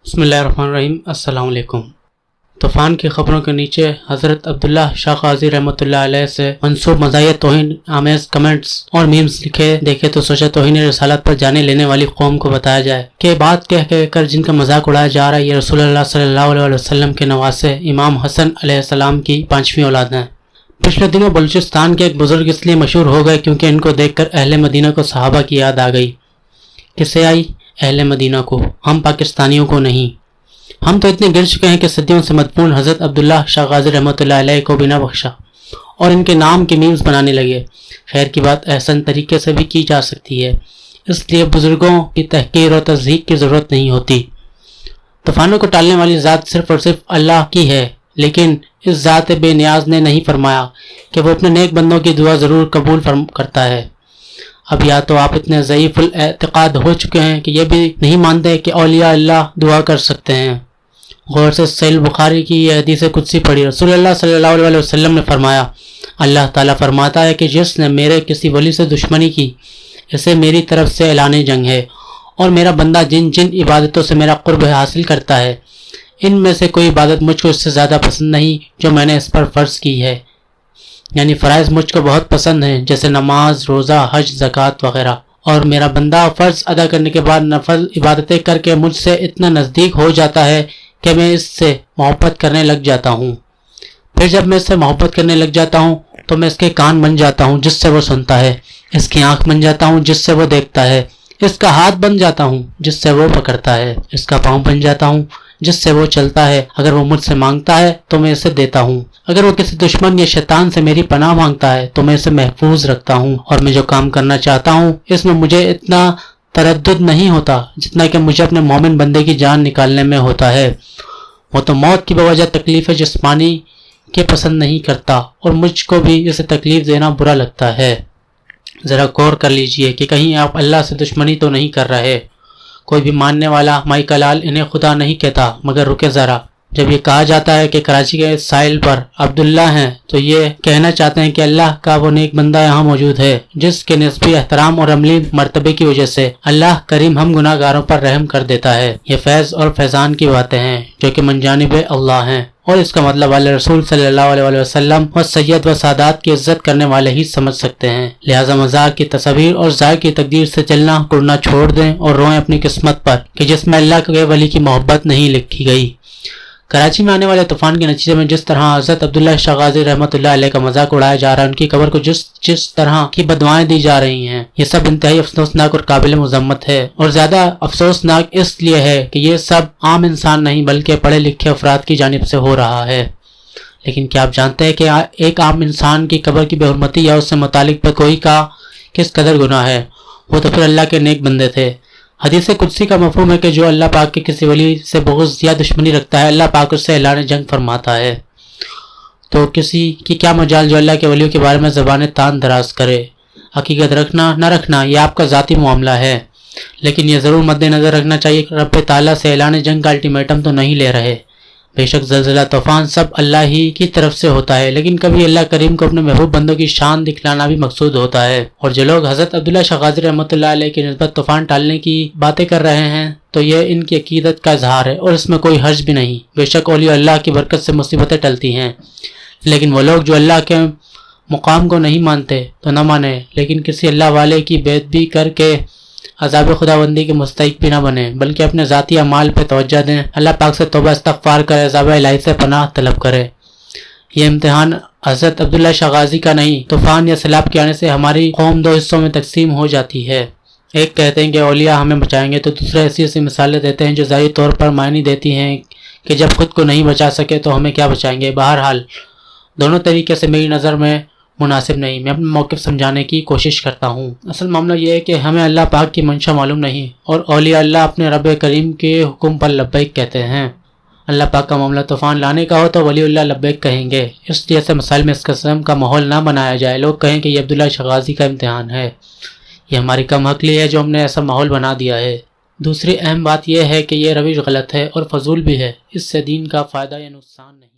بسم اللہ الرحمن الرحیم۔ السلام علیکم۔ طوفان کی خبروں کے نیچے حضرت عبداللہ شاہ غازی رحمۃ اللہ علیہ سے منسوب مزاحیہ توہین آمیز کمنٹس اور میمز لکھے دیکھے تو سوچا توہین رسالت پر جانے لینے والی قوم کو بتایا جائے کہ بات کہہ کر جن کا مذاق اڑایا جا رہا ہے یہ رسول اللہ صلی اللہ علیہ وسلم کے نواسے امام حسن علیہ السلام کی 5ویں اولاد ہیں۔ پچھلے دنوں بلوچستان کے ایک بزرگ اس لیے مشہور ہو گئے کیونکہ ان کو دیکھ کر اہل مدینہ کو صحابہ کی یاد آ گئی۔ کسے آئی؟ اہل مدینہ کو، ہم پاکستانیوں کو نہیں۔ ہم تو اتنے گر چکے ہیں کہ صدیوں سے مدفون حضرت عبداللہ شاہ غازی رحمۃ اللہ علیہ کو بنا بخشا اور ان کے نام کے میمز بنانے لگے۔ خیر کی بات احسن طریقے سے بھی کی جا سکتی ہے، اس لیے بزرگوں کی تحقیر اور تصدیق کی ضرورت نہیں ہوتی۔ طوفانوں کو ٹالنے والی ذات صرف اور صرف اللہ کی ہے، لیکن اس ذات بے نیاز نے نہیں فرمایا کہ وہ اپنے نیک بندوں کی دعا ضرور قبول کرتا ہے۔ اب یا تو آپ اتنے ضعیف الاعتقاد ہو چکے ہیں کہ یہ بھی نہیں مانتے کہ اولیاء اللہ دعا کر سکتے ہیں۔ غور سے صحیح بخاری کی یہ حدیث قدسی پڑھی۔ رسول اللہ صلی اللہ علیہ وسلم نے فرمایا، اللہ تعالیٰ فرماتا ہے کہ جس نے میرے کسی ولی سے دشمنی کی اسے میری طرف سے اعلان جنگ ہے، اور میرا بندہ جن جن عبادتوں سے میرا قرب حاصل کرتا ہے ان میں سے کوئی عبادت مجھ کو اس سے زیادہ پسند نہیں جو میں نے اس پر فرض کی ہے۔ یعنی فرائض مجھ کو بہت پسند ہیں، جیسے نماز، روزہ، حج، زکوٰۃ وغیرہ، اور میرا بندہ فرض ادا کرنے کے بعد نفل عبادتیں کر کے مجھ سے اتنا نزدیک ہو جاتا ہے کہ میں اس سے محبت کرنے لگ جاتا ہوں۔ پھر جب میں اس سے محبت کرنے لگ جاتا ہوں تو میں اس کے کان بن جاتا ہوں جس سے وہ سنتا ہے، اس کی آنکھ بن جاتا ہوں جس سے وہ دیکھتا ہے، اس کا ہاتھ بن جاتا ہوں جس سے وہ پکڑتا ہے، اس کا پاؤں بن جاتا ہوں جس سے وہ چلتا ہے۔ اگر وہ مجھ سے مانگتا ہے تو میں اسے دیتا ہوں، اگر وہ کسی دشمن یا شیطان سے میری پناہ مانگتا ہے تو میں اسے محفوظ رکھتا ہوں، اور میں جو کام کرنا چاہتا ہوں اس میں مجھے اتنا تردد نہیں ہوتا جتنا کہ مجھے اپنے مومن بندے کی جان نکالنے میں ہوتا ہے۔ وہ تو موت کی بوجہ تکلیف جسمانی کے پسند نہیں کرتا، اور مجھ کو بھی اسے تکلیف دینا برا لگتا ہے۔ ذرا غور کر لیجئے کہ کہیں آپ اللہ سے دشمنی تو نہیں کر رہے۔ کوئی بھی ماننے والا مائی کلال انہیں خدا نہیں کہتا، مگر رکے ذرا، جب یہ کہا جاتا ہے کہ کراچی کے ساحل پر عبداللہ ہیں تو یہ کہنا چاہتے ہیں کہ اللہ کا وہ نیک بندہ یہاں موجود ہے جس کے نسبی احترام اور عملی مرتبے کی وجہ سے اللہ کریم ہم گناہ گاروں پر رحم کر دیتا ہے۔ یہ فیض اور فیضان کی باتیں ہیں جو کہ من جانب اللہ ہیں، اور اس کا مطلب والے رسول صلی اللہ علیہ وسلم و سید و سادات کی عزت کرنے والے ہی سمجھ سکتے ہیں۔ لہٰذا مذاق کی تصاویر اور ضائع کی تقدیر سے چلنا کرنا چھوڑ دیں اور روئیں اپنی قسمت پر کہ جس میں اللہ کے ولی کی محبت نہیں لکھی گئی۔ کراچی میں آنے والے طوفان کے نتیجے میں جس طرح حضرت عبداللہ شاہ غازی رحمۃ اللہ علیہ کا مذاق اڑایا جا رہا ہے، ان کی قبر کو جس طرح کی بددعائیں دی جا رہی ہیں، یہ سب انتہائی افسوسناک اور قابل مذمت ہے، اور زیادہ افسوسناک اس لیے ہے کہ یہ سب عام انسان نہیں بلکہ پڑھے لکھے افراد کی جانب سے ہو رہا ہے۔ لیکن کیا آپ جانتے ہیں کہ ایک عام انسان کی قبر کی بے حرمتی یا اس سے متعلق پر کوئی کا کس قدر گناہ ہے؟ وہ تو پھر اللہ کے نیک بندے تھے۔ حدیث قدسی کا مفہوم ہے کہ جو اللہ پاک کے کسی ولی سے بغض یا دشمنی رکھتا ہے، اللہ پاک اس سے اعلان جنگ فرماتا ہے۔ تو کسی کی کیا مجال جو اللہ کے ولیوں کے بارے میں زبان تان دراز کرے؟ حقیقت رکھنا نہ رکھنا یہ آپ کا ذاتی معاملہ ہے، لیکن یہ ضرور مد نظر رکھنا چاہیے کہ رب تعالیٰ سے اعلان جنگ کا الٹیمیٹم تو نہیں لے رہے۔ بے شک زلزلہ طوفان سب اللہ ہی کی طرف سے ہوتا ہے، لیکن کبھی اللہ کریم کو اپنے محبوب بندوں کی شان دکھلانا بھی مقصود ہوتا ہے۔ اور جو لوگ حضرت عبداللہ شاہ غازی رحمۃ اللہ علیہ کی نسبت طوفان ٹالنے کی باتیں کر رہے ہیں تو یہ ان کی عقیدت کا اظہار ہے، اور اس میں کوئی حرج بھی نہیں۔ بے شک اولیاء اللہ کی برکت سے مصیبتیں ٹلتی ہیں، لیکن وہ لوگ جو اللہ کے مقام کو نہیں مانتے تو نہ مانے، لیکن کسی اللہ والے کی بیعت بھی کر کے عذاب خداوندی کے مستحق بھی نہ بنے، بلکہ اپنے ذاتی اعمال پہ توجہ دیں، اللہ پاک سے توبہ استغفار کرے، عذاب الہی سے پناہ طلب کرے۔ یہ امتحان حضرت عبداللہ شاہ غازی کا نہیں، طوفان یا سیلاب کے آنے سے ہماری قوم دو حصوں میں تقسیم ہو جاتی ہے۔ ایک کہتے ہیں کہ اولیاء ہمیں بچائیں گے، تو دوسرے ایسی مثالیں دیتے ہیں جو ظاہری طور پر معنی دیتی ہیں کہ جب خود کو نہیں بچا سکے تو ہمیں کیا بچائیں گے۔ بہرحال دونوں طریقے سے میری نظر میں مناسب نہیں، میں اپنا موقف سمجھانے کی کوشش کرتا ہوں۔ اصل معاملہ یہ ہے کہ ہمیں اللہ پاک کی منشا معلوم نہیں، اور اولیاء اللہ اپنے رب کریم کے حکم پر لبیک کہتے ہیں۔ اللہ پاک کا معاملہ طوفان لانے کا ہو تو ولی اللہ لبیک کہیں گے، اس لیے ایسے مسائل میں اس قسم کا ماحول نہ بنایا جائے، لوگ کہیں کہ یہ عبداللہ شاہ غازی کا امتحان ہے۔ یہ ہماری کم عقلی ہے جو ہم نے ایسا ماحول بنا دیا ہے۔ دوسری اہم بات یہ ہے کہ یہ روش غلط ہے اور فضول بھی ہے، اس سے دین کا فائدہ یا نقصان نہیں۔